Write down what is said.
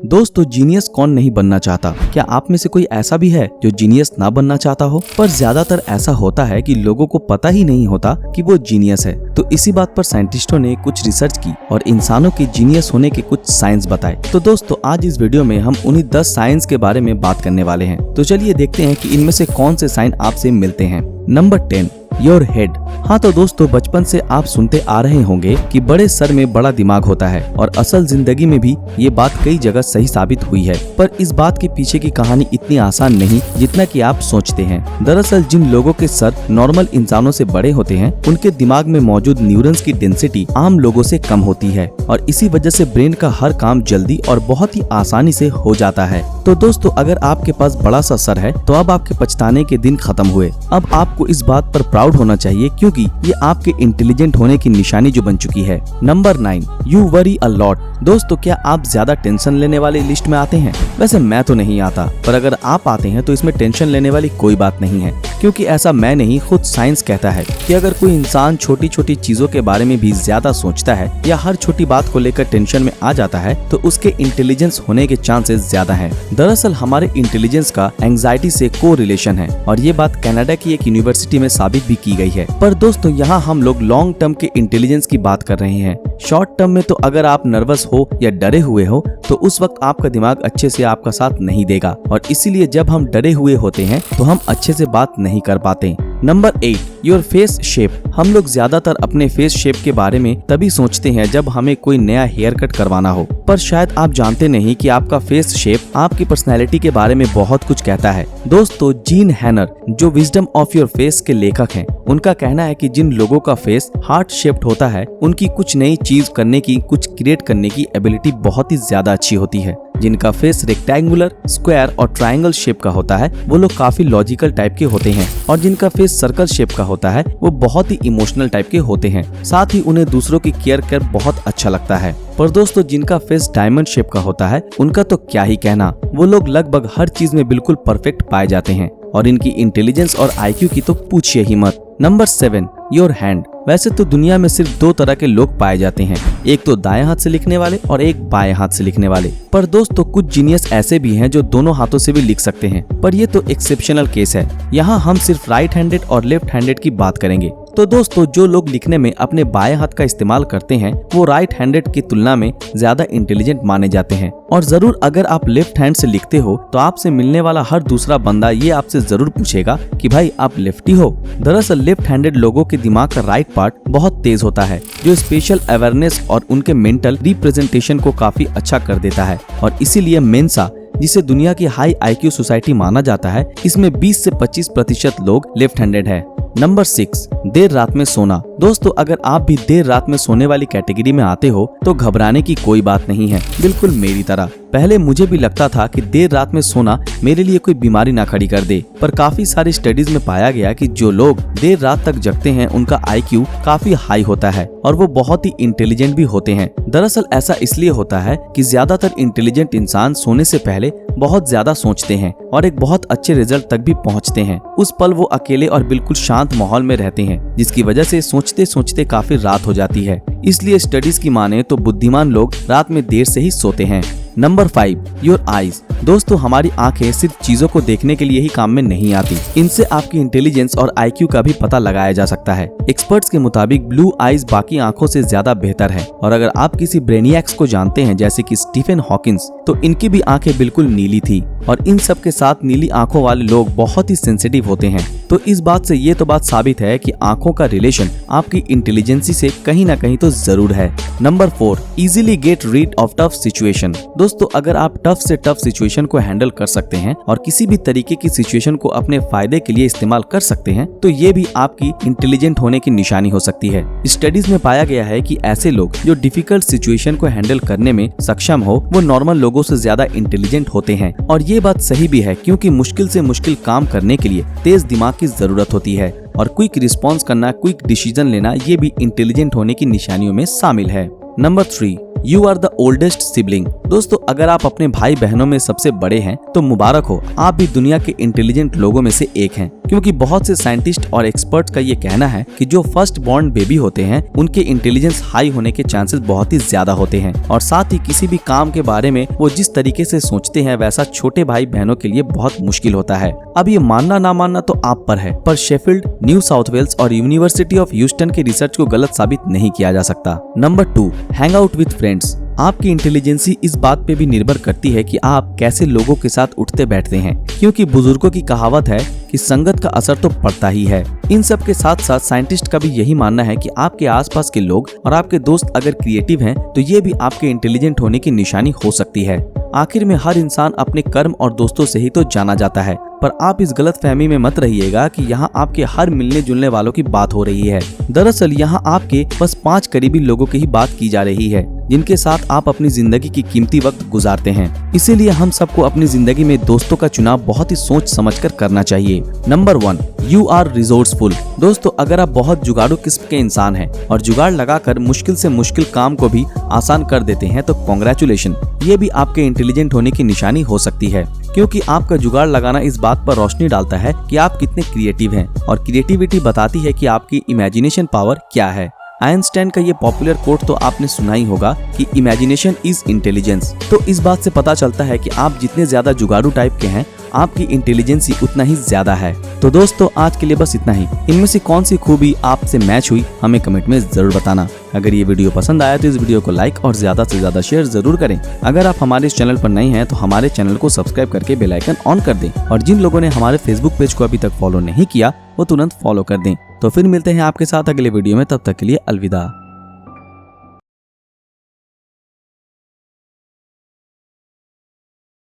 दोस्तों, जीनियस कौन नहीं बनना चाहता। क्या आप में से कोई ऐसा भी है जो जीनियस ना बनना चाहता हो? पर ज्यादातर ऐसा होता है कि लोगों को पता ही नहीं होता कि वो जीनियस है। तो इसी बात पर साइंटिस्टों ने कुछ रिसर्च की और इंसानों के जीनियस होने के कुछ साइंस बताए। तो दोस्तों, आज इस वीडियो में हम उन्हीं 10 साइंस के बारे में बात करने वाले हैं। तो चलिए देखते हैं कि इनमें से कौन से साइन आपसे मिलते हैं। Number 10, your head. हाँ तो दोस्तों, बचपन से आप सुनते आ रहे होंगे कि बड़े सर में बड़ा दिमाग होता है और असल जिंदगी में भी ये बात कई जगह सही साबित हुई है। पर इस बात के पीछे की कहानी इतनी आसान नहीं जितना कि आप सोचते हैं। दरअसल जिन लोगों के सर नॉर्मल इंसानों से बड़े होते हैं, उनके दिमाग में मौजूद न्यूरॉन्स की डेंसिटी आम लोगों से कम होती है और इसी वजह से ब्रेन का हर काम जल्दी और बहुत ही आसानी से हो जाता है। तो दोस्तों, अगर आपके पास बड़ा सा सर है तो अब आपके पछताने के दिन खत्म हुए। अब आपको इस बात पर प्राउड होना चाहिए क्योंकि ये आपके इंटेलिजेंट होने की निशानी जो बन चुकी है। Number 9, you worry a lot. दोस्तों, क्या आप ज्यादा टेंशन लेने वाले लिस्ट में आते हैं? वैसे मैं तो नहीं आता, पर अगर आप आते हैं तो इसमें टेंशन लेने वाली कोई बात नहीं है, क्योंकि ऐसा मैं नहीं, खुद साइंस कहता है कि अगर कोई इंसान छोटी छोटी चीजों के बारे में भी ज्यादा सोचता है या हर छोटी बात को लेकर टेंशन में आ जाता है तो उसके इंटेलिजेंस होने के चांसेस ज्यादा हैं। दरअसल हमारे इंटेलिजेंस का एंजाइटी से को रिलेशन है और ये बात कनाडा की एक यूनिवर्सिटी में साबित भी की गई है। पर दोस्तों, यहाँ हम लोग लॉन्ग टर्म के इंटेलिजेंस की बात कर रहे हैं। शॉर्ट टर्म में तो अगर आप नर्वस हो या डरे हुए हो तो उस वक्त आपका दिमाग अच्छे से आपका साथ नहीं देगा और इसीलिए जब हम डरे हुए होते हैं तो हम अच्छे से बात नहीं कर पाते। Number 8, your face shape. हम लोग ज्यादातर अपने फेस शेप के बारे में तभी सोचते हैं जब हमें कोई नया हेयर कट करवाना हो, पर शायद आप जानते नहीं कि आपका फेस शेप आपकी पर्सनैलिटी के बारे में बहुत कुछ कहता है। दोस्तों, जीन हैनर जो विजडम ऑफ योर फेस के लेखक हैं, उनका कहना है कि जिन लोगों का फेस हार्ट शेप्ड होता है उनकी कुछ नई चीज करने की, कुछ क्रिएट करने की एबिलिटी बहुत ही ज्यादा अच्छी होती है। जिनका फेस रेक्टेंगुलर, स्क्वायर और ट्रायंगल शेप का होता है वो लोग काफी लॉजिकल टाइप के होते हैं और जिनका फेस सर्कल शेप का होता है वो बहुत ही इमोशनल टाइप के होते हैं। साथ ही उन्हें दूसरों की केयर कर बहुत अच्छा लगता है। पर दोस्तों, जिनका फेस डायमंड शेप का होता है उनका तो क्या ही कहना, वो लोग लगभग हर चीज में बिल्कुल परफेक्ट पाए जाते हैं और इनकी इंटेलिजेंस और IQ की तो पूछिए ही मत। Number 7, your hand. वैसे तो दुनिया में सिर्फ 2 तरह के लोग पाए जाते हैं, एक तो दाएं हाथ से लिखने वाले और एक बाएं हाथ से लिखने वाले। पर दोस्तों, कुछ जीनियस ऐसे भी हैं जो दोनों हाथों से भी लिख सकते हैं, पर ये तो एक्सेप्शनल केस है। यहाँ हम सिर्फ राइट हैंडेड और लेफ्ट हैंडेड की बात करेंगे। तो दोस्तों, जो लोग लिखने में अपने बाएं हाथ का इस्तेमाल करते हैं वो राइट हैंडेड की तुलना में ज्यादा इंटेलिजेंट माने जाते हैं। और जरूर अगर आप लेफ्ट हैंड से लिखते हो तो आपसे मिलने वाला हर दूसरा बंदा ये आपसे जरूर पूछेगा कि भाई आप लेफ्टी हो। दरअसल लेफ्ट हैंडेड लोगों के दिमाग का राइट पार्ट बहुत तेज होता है जो स्पेशल अवेयरनेस और उनके मेंटल रिप्रेजेंटेशन को काफी अच्छा कर देता है और इसीलिए मेंसा, जिसे दुनिया की हाई IQ सोसाइटी माना जाता है, इसमें 20 से 25% लोग लेफ्ट हैंडेड है। नंबर 6, देर रात में सोना। दोस्तों, अगर आप भी देर रात में सोने वाली कैटेगरी में आते हो तो घबराने की कोई बात नहीं है, बिल्कुल मेरी तरह। पहले मुझे भी लगता था कि देर रात में सोना मेरे लिए कोई बीमारी ना खड़ी कर दे, पर काफी सारी स्टडीज में पाया गया कि जो लोग देर रात तक जगते हैं उनका IQ काफी हाई होता है और वो बहुत ही इंटेलिजेंट भी होते हैं। दरअसल ऐसा इसलिए होता है कि ज्यादातर इंटेलिजेंट इंसान सोने से पहले बहुत ज्यादा सोचते हैं और एक बहुत अच्छे रिजल्ट तक भी पहुंचते हैं। उस पल वो अकेले और बिल्कुल शांत माहौल में रहते हैं, जिसकी वजह से सोचते सोचते काफी रात हो जाती है। इसलिए स्टडीज की माने तो बुद्धिमान लोग रात में देर से ही सोते हैं। Number 5, your eyes. दोस्तों, हमारी आंखें सिर्फ चीजों को देखने के लिए ही काम में नहीं आती, इनसे आपकी इंटेलिजेंस और IQ का भी पता लगाया जा सकता है। एक्सपर्ट्स के मुताबिक ब्लू आईज बाकी आंखों से ज्यादा बेहतर है और अगर आप किसी ब्रेनियक्स को जानते हैं जैसे कि स्टीफन हॉकिंस, तो इनकी भी आंखें बिल्कुल नीली थी और इन सब के साथ नीली आंखों वाले लोग बहुत ही सेंसिटिव होते हैं। तो इस बात से ये तो बात साबित है कि आंखों का रिलेशन आपकी इंटेलिजेंसी से कहीं ना कहीं तो जरूर है। Number 4, easily get rid of tough situation. दोस्तों, अगर आप टफ से टफ सिचुएशन को हैंडल कर सकते हैं और किसी भी तरीके की सिचुएशन को अपने फायदे के लिए इस्तेमाल कर सकते हैं तो ये भी आपकी इंटेलिजेंट होने की निशानी हो सकती है। स्टडीज में पाया गया है कि ऐसे लोग जो डिफिकल्ट सिचुएशन को हैंडल करने में सक्षम हो वो नॉर्मल लोगों से ज्यादा इंटेलिजेंट होते हैं और ये बात सही भी है, क्योंकि मुश्किल से मुश्किल काम करने के लिए तेज दिमाग की जरूरत होती है और क्विक रिस्पॉन्स करना, क्विक डिसीजन लेना ये भी इंटेलिजेंट होने की निशानियों में शामिल है। Number 3, you are the oldest sibling. दोस्तों अगर आप अपने भाई बहनों में सबसे बड़े हैं तो मुबारक हो, आप भी दुनिया के इंटेलिजेंट लोगों में से एक हैं, क्योंकि बहुत से साइंटिस्ट और एक्सपर्ट का ये कहना है कि जो फर्स्ट बॉर्न बेबी होते हैं उनके इंटेलिजेंस हाई होने के चांसेस बहुत ही ज्यादा होते हैं, और साथ ही किसी भी काम के बारे में वो जिस तरीके से सोचते हैं वैसा छोटे भाई बहनों के लिए बहुत मुश्किल होता है। अब ये मानना ना मानना तो आप पर है, पर शेफील्ड, न्यू साउथ वेल्स और यूनिवर्सिटी ऑफ ह्यूस्टन के रिसर्च को गलत साबित नहीं किया जा सकता। Number 2, hang out with friends. आपकी इंटेलिजेंसी इस बात पे भी निर्भर करती है कि आप कैसे लोगों के साथ उठते बैठते हैं, क्योंकि बुजुर्गों की कहावत है कि संगत का असर तो पड़ता ही है। इन सब के साथ साथ साइंटिस्ट का भी यही मानना है कि आपके आसपास के लोग और आपके दोस्त अगर क्रिएटिव हैं तो ये भी आपके इंटेलिजेंट होने की निशानी हो सकती है। आखिर में हर इंसान अपने कर्म और दोस्तों से ही तो जाना जाता है, पर आप इस गलत फहमी में मत रहिएगा कि यहाँ आपके हर मिलने जुलने वालों की बात हो रही है। दरअसल यहाँ आपके बस 5 करीबी लोगों की ही बात की जा रही है, जिनके साथ आप अपनी जिंदगी की कीमती वक्त गुजारते हैं। इसीलिए हम सबको अपनी जिंदगी में दोस्तों का चुनाव बहुत ही सोच समझकर करना चाहिए। Number 1, you are resourceful. दोस्तों अगर आप बहुत जुगाड़ू किस्म के इंसान हैं और जुगाड़ लगाकर मुश्किल से मुश्किल काम को भी आसान कर देते हैं तो कांग्रेचुलेशन, ये भी आपके इंटेलिजेंट होने की निशानी हो सकती है, क्योंकि आपका जुगाड़ लगाना इस बात पर रोशनी डालता है कि आप कितने क्रिएटिव हैं, और क्रिएटिविटी बताती है कि आपकी इमेजिनेशन पावर क्या है। आइंस्टाइन का ये पॉपुलर कोट तो आपने सुना ही होगा कि इमेजिनेशन इज इंटेलिजेंस। तो इस बात से पता चलता है कि आप जितने ज्यादा जुगाड़ू टाइप के हैं आपकी इंटेलिजेंस ही उतना ही ज्यादा है। तो दोस्तों आज के लिए बस इतना ही। इनमें से कौन सी खूबी आपसे मैच हुई हमें कमेंट में जरूर बताना। अगर ये वीडियो पसंद आया तो इस वीडियो को लाइक और ज्यादा से ज्यादा शेयर जरूर करें। अगर आप हमारे इस चैनल पर नए हैं तो हमारे चैनल को सब्सक्राइब करके बेल आइकन ऑन कर दें, और जिन लोगों ने हमारे फेसबुक पेज को अभी तक फॉलो नहीं किया वो तुरंत फॉलो कर दें। तो फिर मिलते हैं आपके साथ अगले वीडियो में, तब तक के लिए अलविदा।